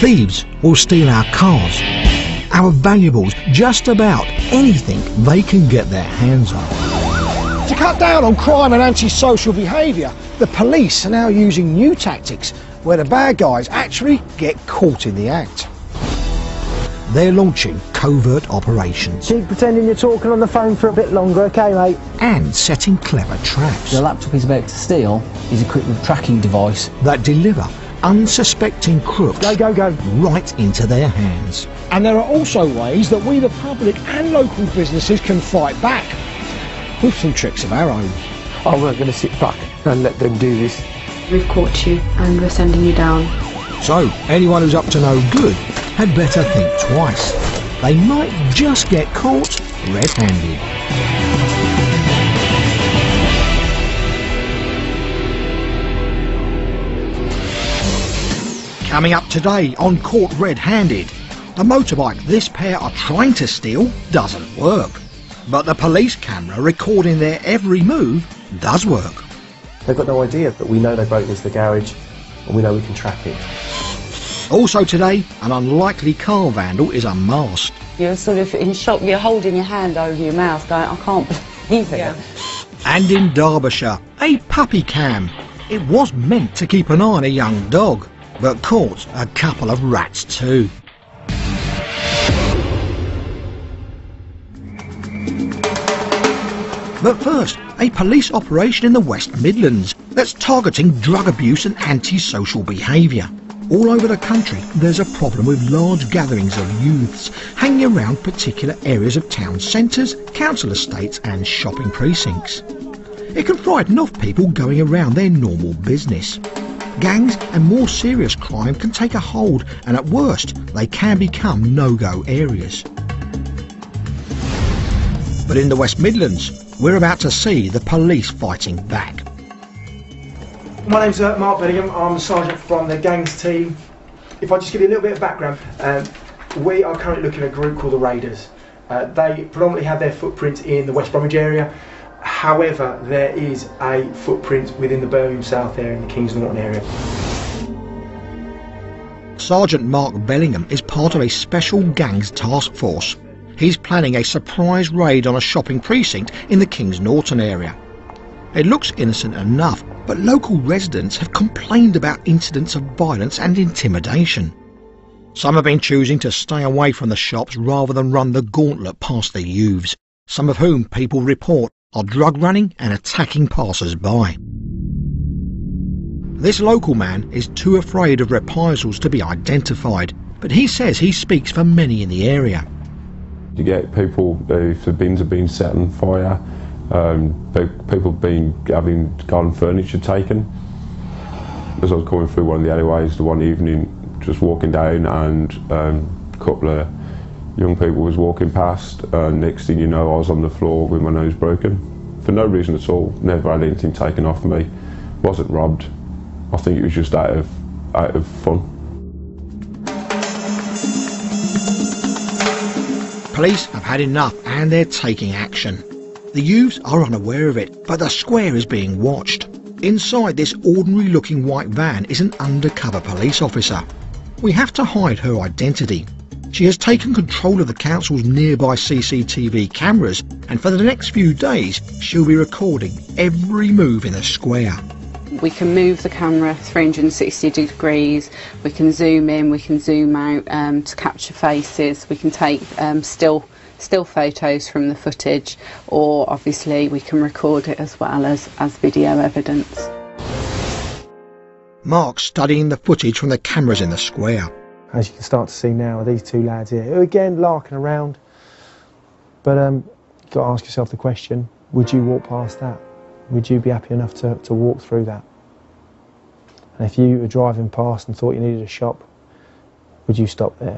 Thieves will steal our cars, our valuables, just about anything they can get their hands on. To cut down on crime and antisocial behaviour, the police are now using new tactics where the bad guys actually get caught in the act. They're launching covert operations. Keep pretending you're talking on the phone for a bit longer, okay, mate? And setting clever traps. The laptop he's about to steal is equipped with a tracking device that deliver unsuspecting crooks go right into their hands. And there are also ways that we, the public and local businesses, can fight back with some tricks of our own. I'm not going to sit back and let them do this. We've caught you and we're sending you down. So anyone who's up to no good had better think twice. They might just get caught red-handed. Coming up today on Caught Red-Handed, the motorbike this pair are trying to steal doesn't work. But the police camera recording their every move does work. They've got no idea, but we know they broke into the garage and we know we can track it. Also today, an unlikely car vandal is unmasked. You're sort of in shock, you're holding your hand over your mouth going, I can't believe it. Yeah. And in Derbyshire, a puppy cam. It was meant to keep an eye on a young dog, but caught a couple of rats too. But first, a police operation in the West Midlands that's targeting drug abuse and antisocial behaviour. All over the country, there's a problem with large gatherings of youths hanging around particular areas of town centres, council estates and shopping precincts. It can frighten off people going around their normal business. Gangs and more serious crime can take a hold, and at worst, they can become no-go areas. But in the West Midlands, we're about to see the police fighting back. My name's Mark Bellingham. I'm a sergeant from the gangs team. If I just give you a little bit of background, we are currently looking at a group called the Raiders. They predominantly have their footprint in the West Bromwich area. However, there is a footprint within the Birmingham South area and the Kings Norton area. Sergeant Mark Bellingham is part of a special gangs task force. He's planning a surprise raid on a shopping precinct in the Kings Norton area. It looks innocent enough, but local residents have complained about incidents of violence and intimidation. Some have been choosing to stay away from the shops rather than run the gauntlet past the youths, some of whom people report are drug running and attacking passers-by. This local man is too afraid of reprisals to be identified, but he says he speaks for many in the area. You get people, if the bins have been set on fire, people having garden furniture taken. As I was coming through one of the alleyways the one evening, just walking down, and a couple of young people was walking past, and next thing you know I was on the floor with my nose broken. For no reason at all, never had anything taken off me, wasn't robbed. I think it was just out of fun. Police have had enough and they're taking action. The youths are unaware of it, but the square is being watched. Inside this ordinary looking white van is an undercover police officer. We have to hide her identity. She has taken control of the council's nearby CCTV cameras, and for the next few days she'll be recording every move in the square. We can move the camera 360 degrees, we can zoom in, we can zoom out to capture faces, we can take still photos from the footage, or obviously we can record it as well as video evidence. Mark's studying the footage from the cameras in the square. As you can start to see now, are these two lads here, who again larking around, but you've got to ask yourself the question, would you walk past that? Would you be happy enough to walk through that? And if you were driving past and thought you needed a shop, would you stop there?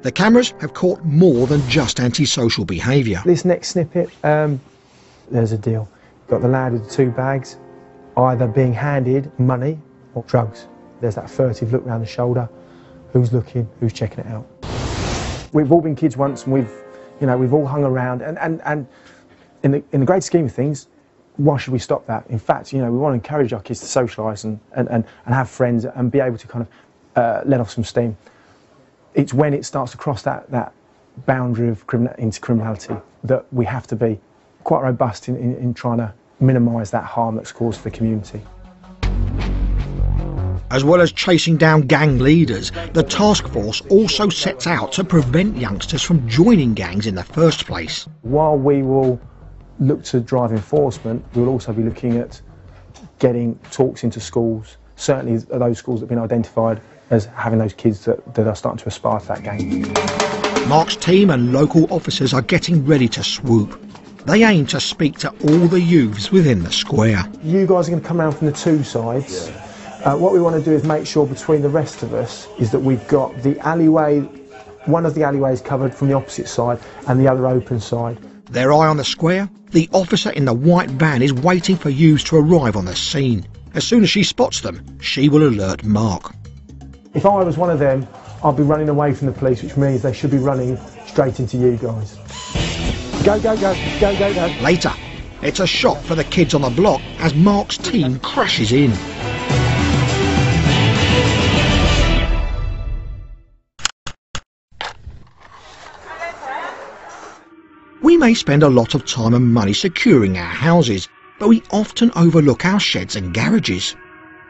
The cameras have caught more than just antisocial behaviour. This next snippet, there's a deal. You've got the lad with the two bags, either being handed money or drugs. There's that furtive look round the shoulder. Who's looking? Who's checking it out? We've all been kids once, and we've all hung around. And in the great scheme of things, why should we stop that? In fact, we want to encourage our kids to socialise and have friends and be able to kind of let off some steam. It's when it starts to cross that boundary of into criminality that we have to be quite robust in trying to minimise that harm that's caused to the community. As well as chasing down gang leaders, the task force also sets out to prevent youngsters from joining gangs in the first place. While we will look to drive enforcement, we'll also be looking at getting talks into schools, certainly those schools that have been identified as having those kids that are starting to aspire to that gang. Mark's team and local officers are getting ready to swoop. They aim to speak to all the youths within the square. You guys are going to come around from the two sides. What we want to do is make sure between the rest of us is that we've got the alleyway, one of the alleyways covered from the opposite side and the other open side. Their eye on the square, the officer in the white van is waiting for youths to arrive on the scene. As soon as she spots them, she will alert Mark. If I was one of them, I'd be running away from the police, which means they should be running straight into you guys. Go, go, go, go, go, go. Later, it's a shot for the kids on the block as Mark's team crashes in. We may spend a lot of time and money securing our houses, but we often overlook our sheds and garages.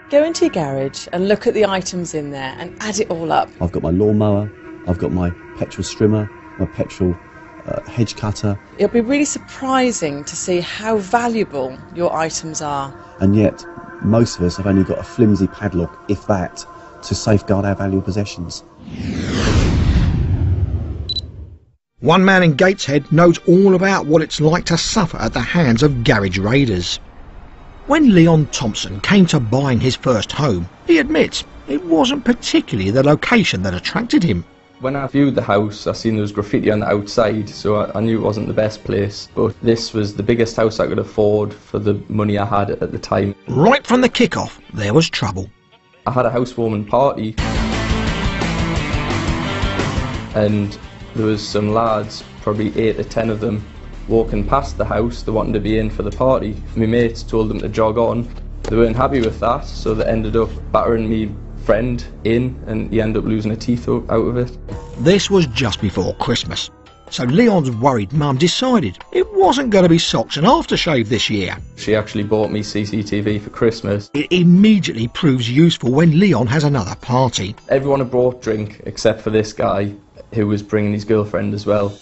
Go into your garage and look at the items in there and add it all up. I've got my lawnmower, I've got my petrol strimmer, my petrol hedge cutter. It'll be really surprising to see how valuable your items are. And yet, most of us have only got a flimsy padlock, if that, to safeguard our valuable possessions. One man in Gateshead knows all about what it's like to suffer at the hands of garage raiders. When Leon Thompson came to buying his first home, he admits it wasn't particularly the location that attracted him. When I viewed the house, I seen there was graffiti on the outside, so I knew it wasn't the best place. But this was the biggest house I could afford for the money I had at the time. Right from the kick-off, there was trouble. I had a housewarming party, and there was some lads, probably 8 to 10 of them, walking past the house. They wanted to be in for the party. My mates told them to jog on. They weren't happy with that, so they ended up battering me friend in, and he ended up losing a tooth out of it. This was just before Christmas, so Leon's worried mum decided it wasn't going to be socks and aftershave this year. She actually bought me CCTV for Christmas. It immediately proves useful when Leon has another party. Everyone had brought drink except for this guy who was bringing his girlfriend as well.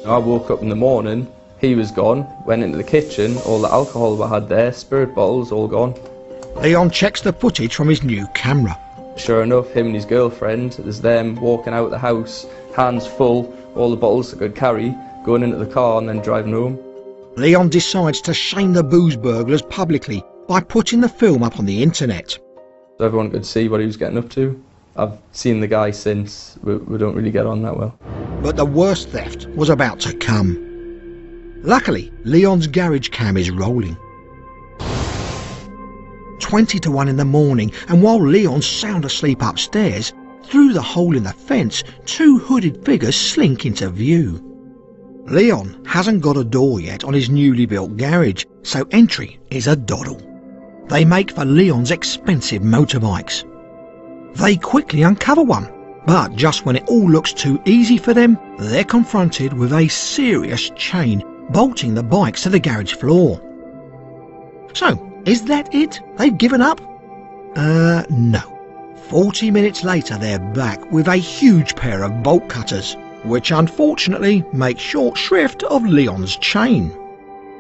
I woke up in the morning, he was gone, went into the kitchen, all the alcohol we had there, spirit bottles, all gone. Leon checks the footage from his new camera. Sure enough, him and his girlfriend, there's them walking out the house, hands full, all the bottles they could carry, going into the car and then driving home. Leon decides to shame the booze burglars publicly by putting the film up on the internet. So everyone could see what he was getting up to. I've seen the guy since, we don't really get on that well. But the worst theft was about to come. Luckily, Leon's garage cam is rolling. 20 to 1 in the morning, and while Leon's sound asleep upstairs, through the hole in the fence, 2 hooded figures slink into view. Leon hasn't got a door yet on his newly built garage, so entry is a doddle. They make for Leon's expensive motorbikes. They quickly uncover one, but just when it all looks too easy for them, they're confronted with a serious chain bolting the bikes to the garage floor. So, is that it? They've given up? No. 40 minutes later they're back with a huge pair of bolt cutters, which unfortunately make short shrift of Leon's chain.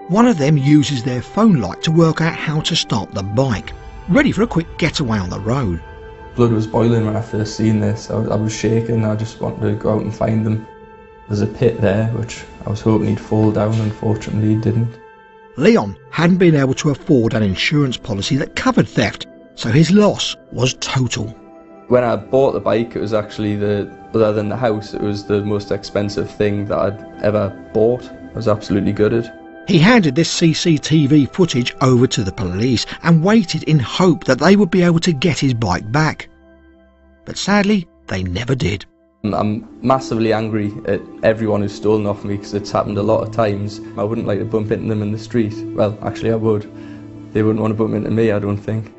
One of them uses their phone light to work out how to start the bike, ready for a quick getaway on the road. Blood was boiling when I first seen this. I was shaking. I just wanted to go out and find them. There's a pit there, which I was hoping he'd fall down. Unfortunately, he didn't. Leon hadn't been able to afford an insurance policy that covered theft, so his loss was total. When I bought the bike, it was actually other than the house, it was the most expensive thing that I'd ever bought. I was absolutely gutted. He handed this CCTV footage over to the police and waited in hope that they would be able to get his bike back. But sadly, they never did. I'm massively angry at everyone who's stolen off me because it's happened a lot of times. I wouldn't like to bump into them in the street. Well, actually I would. They wouldn't want to bump into me, I don't think.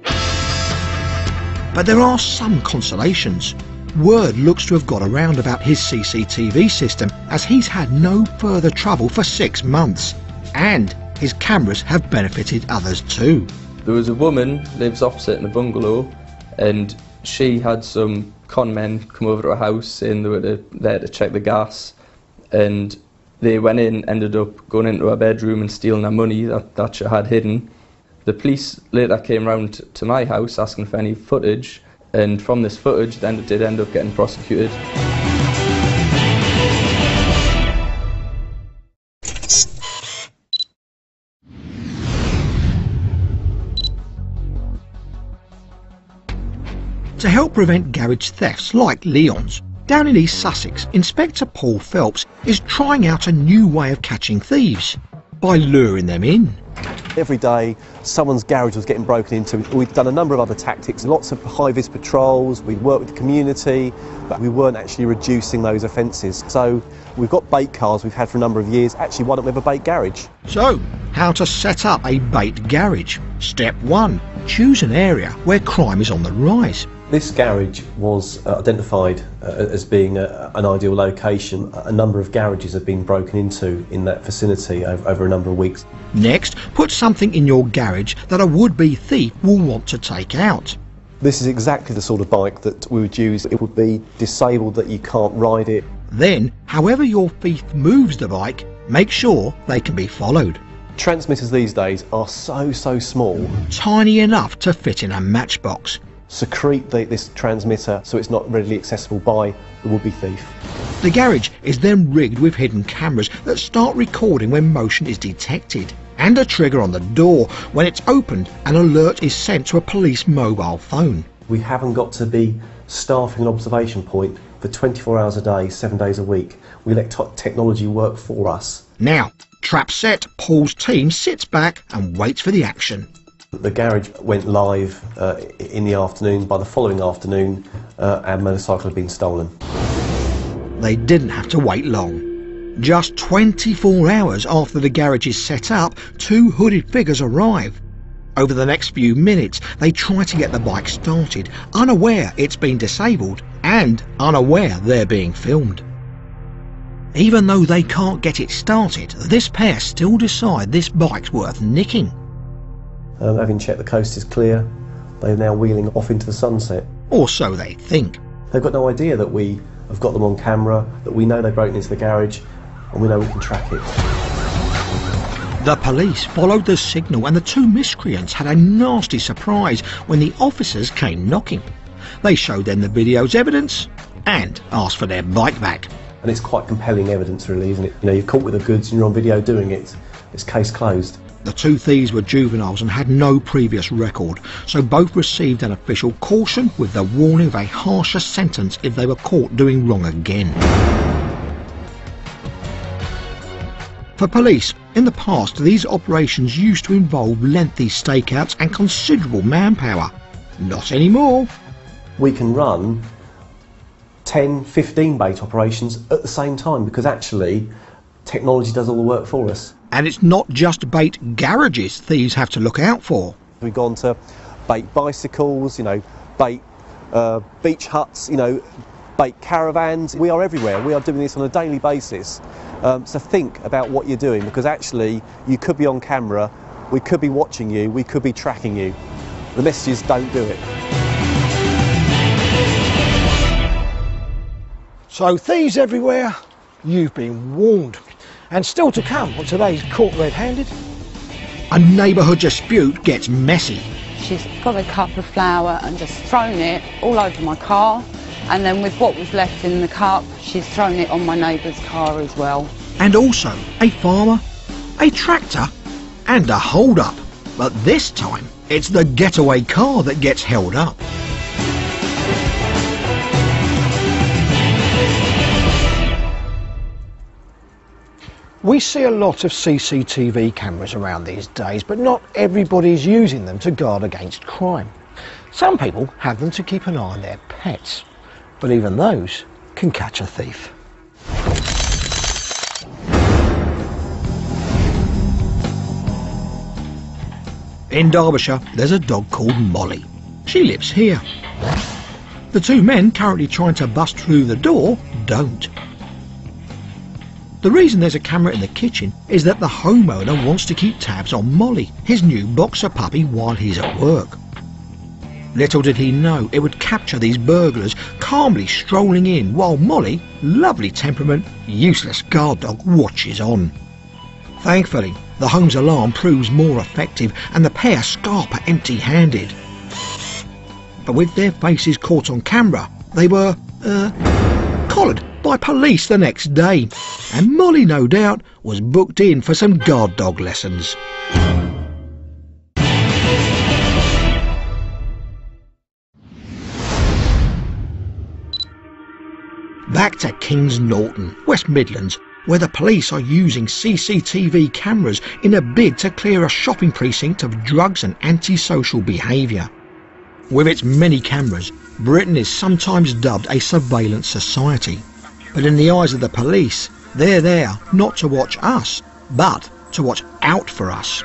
But there are some consolations. Word looks to have got around about his CCTV system, as he's had no further trouble for 6 months. And his cameras have benefited others too. There was a woman lives opposite in a bungalow, and she had some con men come over to her house saying they were there to check the gas, and they went in, ended up going into her bedroom and stealing her money that she had hidden. The police later came round to my house asking for any footage, and from this footage they did end up getting prosecuted. To help prevent garage thefts like Leon's, down in East Sussex, Inspector Paul Phelps is trying out a new way of catching thieves by luring them in. Every day someone's garage was getting broken into. We've done a number of other tactics, lots of high-vis patrols, we've worked with the community, but we weren't actually reducing those offences. So we've got bait cars we've had for a number of years. Actually, why don't we have a bait garage? So, how to set up a bait garage? Step 1. Choose an area where crime is on the rise. This garage was identified as being an ideal location. A number of garages have been broken into in that vicinity over a number of weeks. Next, put something in your garage that a would-be thief will want to take out. This is exactly the sort of bike that we would use. It would be disabled, that you can't ride it. Then, however your thief moves the bike, make sure they can be followed. Transmitters these days are so small. Tiny enough to fit in a matchbox. Secrete this transmitter so it's not readily accessible by the would-be thief. The garage is then rigged with hidden cameras that start recording when motion is detected, and a trigger on the door. When it's opened, an alert is sent to a police mobile phone. We haven't got to be staffing an observation point for 24 hours a day, 7 days a week. We let technology work for us. Now, trap set, Paul's team sits back and waits for the action. The garage went live in the afternoon. By the following afternoon, our motorcycle had been stolen. They didn't have to wait long. Just 24 hours after the garage is set up, 2 hooded figures arrive. Over the next few minutes, they try to get the bike started, unaware it's been disabled and unaware they're being filmed. Even though they can't get it started, this pair still decide this bike's worth nicking. Having checked the coast is clear, they're now wheeling off into the sunset. Or so they think. They've got no idea that we have got them on camera, that we know they've broken into the garage, and we know we can track it. The police followed the signal, and the 2 miscreants had a nasty surprise when the officers came knocking. They showed them the video's evidence and asked for their bike back. And it's quite compelling evidence, really, isn't it? You know, you're caught with the goods and you're on video doing it. It's case closed. The 2 thieves were juveniles and had no previous record, so both received an official caution with the warning of a harsher sentence if they were caught doing wrong again. For police, in the past these operations used to involve lengthy stakeouts and considerable manpower. Not anymore. We can run 10, 15 bait operations at the same time because actually technology does all the work for us. And it's not just bait garages thieves have to look out for. We've gone to bait bicycles, you know, bait beach huts, you know, bait caravans. We are everywhere. We are doing this on a daily basis. So think about what you're doing, because actually you could be on camera, we could be watching you, we could be tracking you. The message is don't do it. So thieves everywhere, you've been warned. And still to come on today's Caught Red-Handed. A neighbourhood dispute gets messy. She's got a cup of flour and just thrown it all over my car, and then with what was left in the cup, she's thrown it on my neighbour's car as well. And also a farmer, a tractor and a hold-up. But this time it's the getaway car that gets held up. We see a lot of CCTV cameras around these days, but not everybody's using them to guard against crime. Some people have them to keep an eye on their pets, but even those can catch a thief. In Derbyshire, there's a dog called Molly. She lives here. The two men currently trying to bust through the door don't. The reason there's a camera in the kitchen is that the homeowner wants to keep tabs on Molly, his new boxer puppy, while he's at work. Little did he know it would capture these burglars calmly strolling in while Molly, lovely temperament, useless guard dog, watches on. Thankfully, the home's alarm proves more effective and the pair scarper empty-handed. But with their faces caught on camera, they were, collared by police the next day, and Molly, no doubt, was booked in for some guard dog lessons. Back to Kings Norton, West Midlands, where the police are using CCTV cameras in a bid to clear a shopping precinct of drugs and antisocial behaviour. With its many cameras, Britain is sometimes dubbed a surveillance society. But in the eyes of the police, they're there not to watch us, but to watch out for us.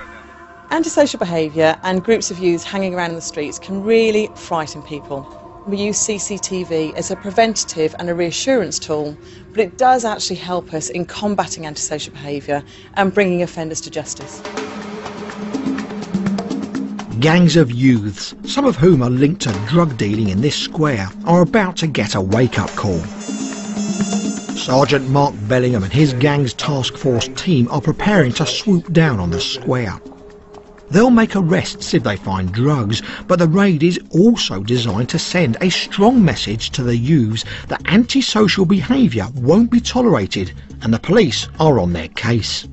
Antisocial behaviour and groups of youths hanging around in the streets can really frighten people. We use CCTV as a preventative and a reassurance tool, but it does actually help us in combating antisocial behaviour and bringing offenders to justice. Gangs of youths, some of whom are linked to drug dealing in this square, are about to get a wake-up call. Sergeant Mark Bellingham and his gang's task force team are preparing to swoop down on the square. They'll make arrests if they find drugs, but the raid is also designed to send a strong message to the youths that antisocial behaviour won't be tolerated and the police are on their case.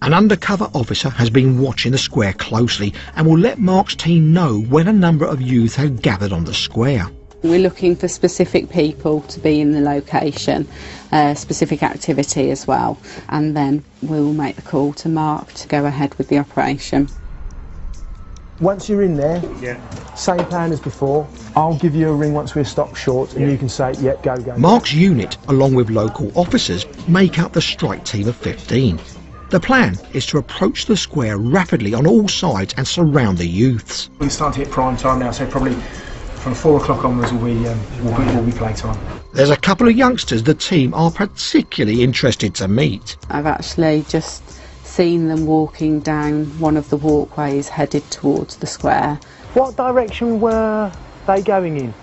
An undercover officer has been watching the square closely and will let Mark's team know when a number of youth have gathered on the square. We're looking for specific people to be in the location, specific activity as well, and then we will make the call to Mark to go ahead with the operation. Once you're in there, same plan as before. I'll give you a ring once we're stopped short and you can say, yeah, go, go. Mark's unit, along with local officers, make up the strike team of 15. The plan is to approach the square rapidly on all sides and surround the youths. We're starting to hit prime time now, so probably from 4 o'clock onwards will be playtime. There's a couple of youngsters the team are particularly interested to meet. I've actually just seen them walking down one of the walkways headed towards the square. What direction were they going in?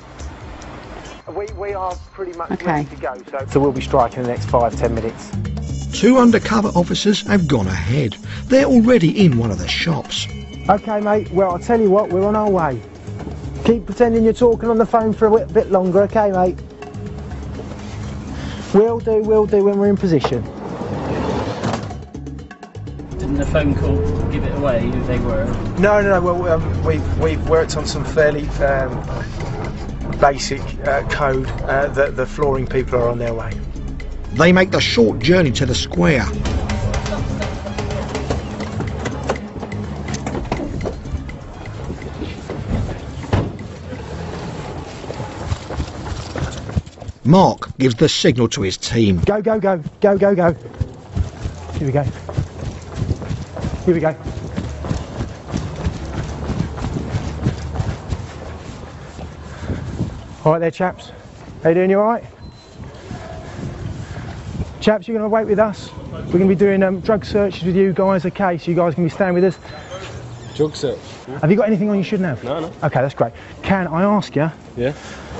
We are pretty much ready to go, so we'll be striking in the next 5-10 minutes. 2 undercover officers have gone ahead. They're already in one of the shops. OK, mate, well, I'll tell you what, we're on our way. Keep pretending you're talking on the phone for a bit longer, OK, mate? We'll do when we're in position. Didn't the phone call give it away who they were? No, well, we've worked on some fairly basic code that the flooring people are on their way. They make the short journey to the square. Mark gives the signal to his team. Go, go, go, go, go, go. Here we go. Here we go. All right there, chaps. How you doing, you all right? Chaps, you're going to wait with us. We're going to be doing drug searches with you guys, okay? So you guys can be staying with us. Drug search? Have you got anything on you shouldn't have? No. Okay, that's great. Can I ask you? Yeah?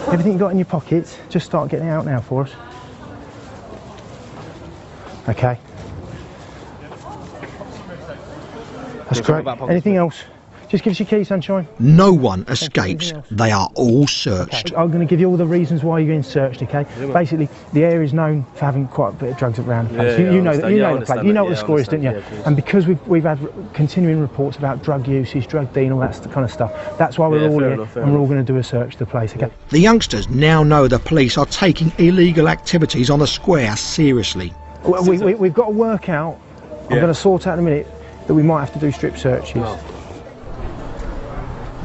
Everything you got in your pockets, just start getting it out now for us. Okay. That's great. Anything else? Just give us your key, sunshine. No one escapes. They are all searched. Okay. I'm going to give you all the reasons why you're getting searched, okay? Basically, the area is known for having quite a bit of drugs around the place. You know the place. You know what the score is, don't you? And because we've had continuing reports about drug usage, drug dealing, all that kind of stuff, that's why we're all here and we're all going to do a search of the place, okay? The youngsters now know the police are taking illegal activities on the square seriously. Well, we've got to work out, I'm going to sort out in a minute, that we might have to do strip searches.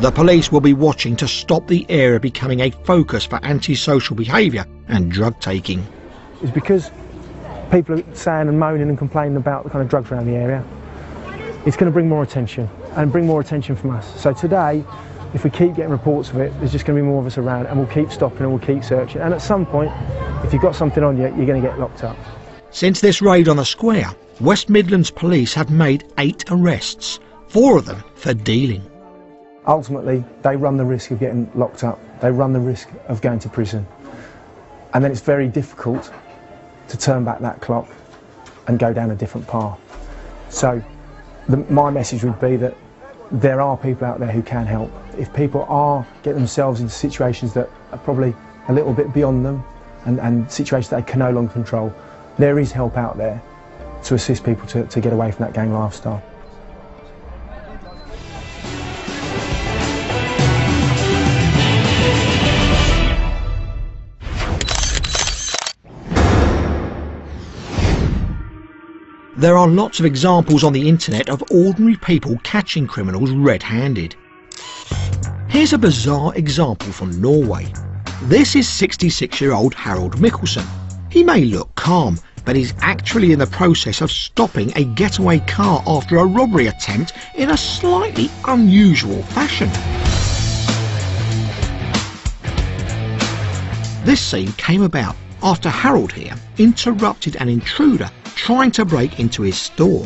The police will be watching to stop the area becoming a focus for antisocial behaviour and drug taking. It's because people are saying and moaning and complaining about the kind of drugs around the area. It's going to bring more attention and bring more attention from us. So today If we keep getting reports of it, there's just going to be more of us around, and we'll keep stopping and we'll keep searching. And at some point, if you've got something on you, you're going to get locked up. Since this raid on the square, West Midlands Police have made 8 arrests, 4 of them for dealing. Ultimately, they run the risk of getting locked up. They run the risk of going to prison. And then it's very difficult to turn back that clock and go down a different path. So my message would be that there are people out there who can help. If people are getting themselves into situations that are probably a little bit beyond them and situations that they can no longer control, there is help out there to assist people to get away from that gang lifestyle. There are lots of examples on the internet of ordinary people catching criminals red-handed. Here's a bizarre example from Norway. This is 66-year-old Harold Mikkelsen. He may look calm, but he's actually in the process of stopping a getaway car after a robbery attempt in a slightly unusual fashion. This scene came about after Harold here interrupted an intruder trying to break into his store.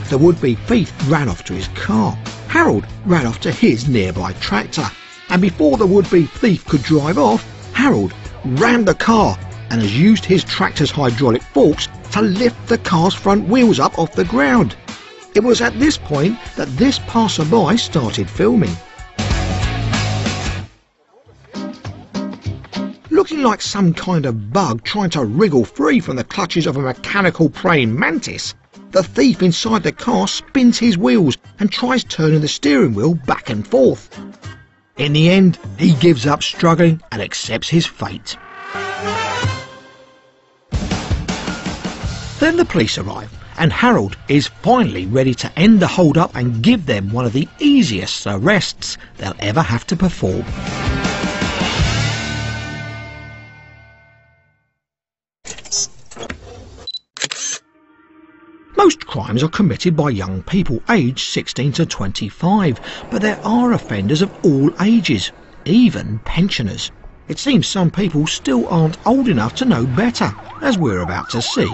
The would-be thief ran off to his car. Harold ran off to his nearby tractor, and before the would-be thief could drive off, Harold rammed the car and has used his tractor's hydraulic forks to lift the car's front wheels up off the ground. It was at this point that this passerby started filming. Looking like some kind of bug trying to wriggle free from the clutches of a mechanical praying mantis, the thief inside the car spins his wheels and tries turning the steering wheel back and forth. In the end, he gives up struggling and accepts his fate. Then the police arrive, and Harold is finally ready to end the hold-up and give them one of the easiest arrests they'll ever have to perform. Most crimes are committed by young people aged 16 to 25, but there are offenders of all ages, even pensioners. It seems some people still aren't old enough to know better, as we're about to see.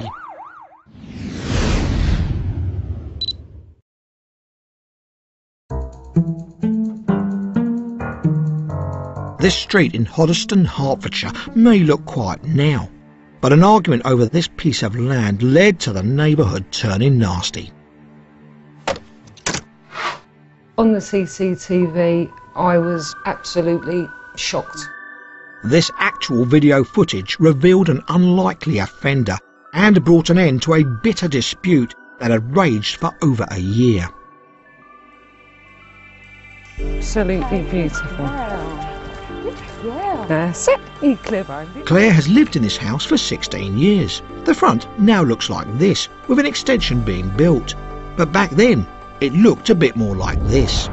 This street in Hoddesdon, Hertfordshire may look quiet now, but an argument over this piece of land led to the neighbourhood turning nasty. On the CCTV, I was absolutely shocked. This actual video footage revealed an unlikely offender and brought an end to a bitter dispute that had raged for over a year. Absolutely beautiful. That's it. Claire has lived in this house for 16 years. The front now looks like this, with an extension being built. But back then, it looked a bit more like this.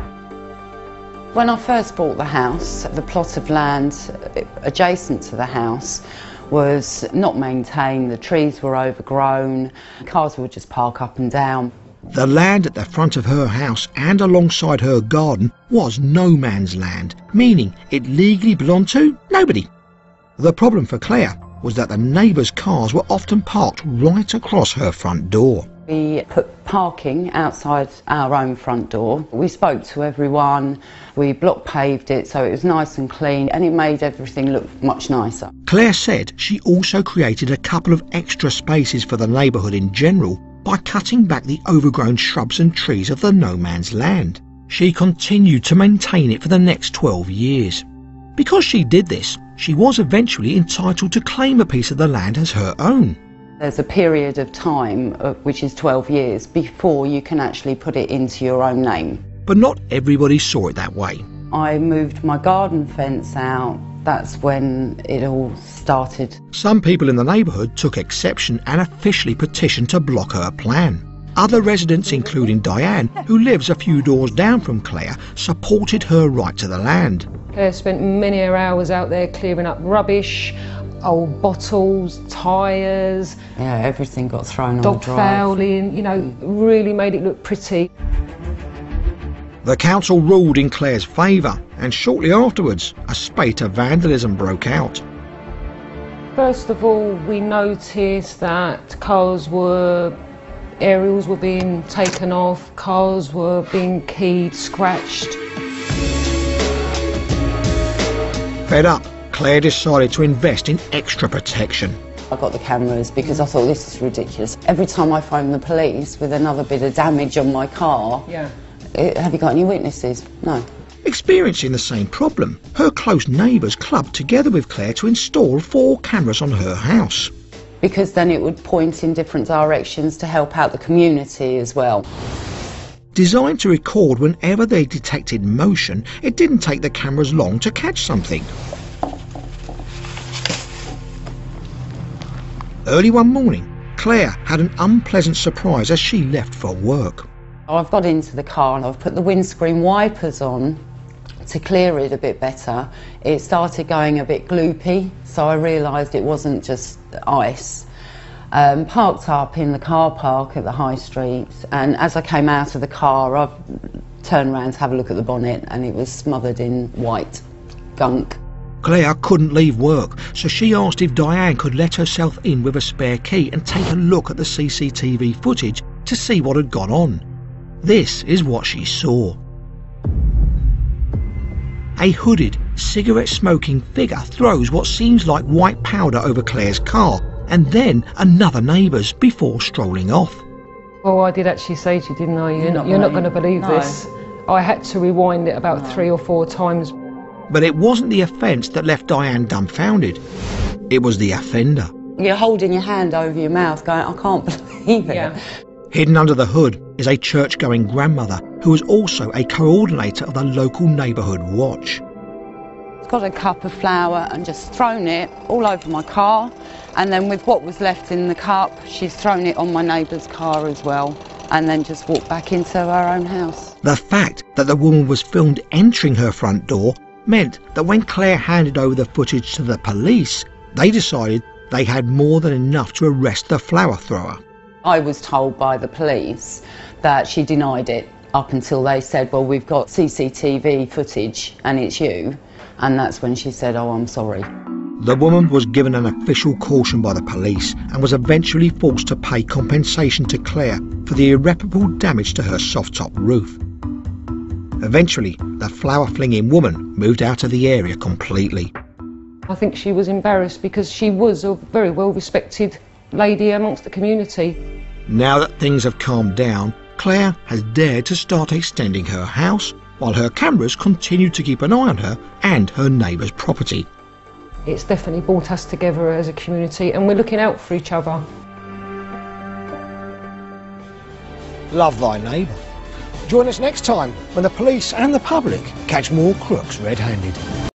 When I first bought the house, the plot of land adjacent to the house was not maintained, the trees were overgrown, cars would just park up and down. The land at the front of her house and alongside her garden was no man's land, meaning it legally belonged to nobody. The problem for Claire was that the neighbours' cars were often parked right across her front door. We put parking outside our own front door. We spoke to everyone, we block paved it so it was nice and clean, and it made everything look much nicer. Claire said she also created a couple of extra spaces for the neighbourhood in general by cutting back the overgrown shrubs and trees of the no man's land. She continued to maintain it for the next 12 years. Because she did this, she was eventually entitled to claim a piece of the land as her own. There's a period of time, which is 12 years, before you can actually put it into your own name. But not everybody saw it that way. I moved my garden fence out. That's when it all started. Some people in the neighbourhood took exception and officially petitioned to block her plan. Other residents, including Diane, who lives a few doors down from Claire, supported her right to the land. Claire spent many hours out there clearing up rubbish, old bottles, tyres. Yeah, everything got thrown on the drive. Dog fouling, you know, really made it look pretty. The council ruled in Claire's favour, and shortly afterwards a spate of vandalism broke out. First of all, we noticed that aerials were being taken off, cars were being keyed, scratched. Fed up, Claire decided to invest in extra protection. I got the cameras because I thought this is ridiculous. Every time I phone the police with another bit of damage on my car, have you got any witnesses? No. Experiencing the same problem, her close neighbours clubbed together with Claire to install 4 cameras on her house. Because then it would point in different directions to help out the community as well. Designed to record whenever they detected motion, it didn't take the cameras long to catch something. Early one morning, Claire had an unpleasant surprise as she left for work. I've got into the car and I've put the windscreen wipers on to clear it a bit better. It started going a bit gloopy, so I realised it wasn't just ice. Parked up in the car park at the high street, and as I came out of the car I turned around to have a look at the bonnet and it was smothered in white gunk. Claire couldn't leave work, so she asked if Diane could let herself in with a spare key and take a look at the CCTV footage to see what had gone on. This is what she saw. A hooded, cigarette-smoking figure throws what seems like white powder over Claire's car and then another neighbour's before strolling off. Well, I did actually say to you, didn't I? You're not going to believe this. I had to rewind it about 3 or 4 times. But it wasn't the offence that left Diane dumbfounded. It was the offender. You're holding your hand over your mouth going, I can't believe it. Yeah. Hidden under the hood is a church-going grandmother who is also a coordinator of the local neighbourhood watch. Got a cup of flour and just thrown it all over my car, and then with what was left in the cup she's thrown it on my neighbour's car as well, and then just walked back into her own house. The fact that the woman was filmed entering her front door meant that when Claire handed over the footage to the police, they decided they had more than enough to arrest the flower thrower. I was told by the police that she denied it up until they said, well, we've got CCTV footage and it's you. And that's when she said, oh, I'm sorry. The woman was given an official caution by the police and was eventually forced to pay compensation to Claire for the irreparable damage to her soft-top roof. Eventually, the flower-flinging woman moved out of the area completely. I think she was embarrassed because she was a very well-respected lady amongst the community. Now that things have calmed down, Claire has dared to start extending her house, while her cameras continue to keep an eye on her and her neighbour's property. It's definitely brought us together as a community and we're looking out for each other. Love thy neighbour. Join us next time when the police and the public catch more crooks red-handed.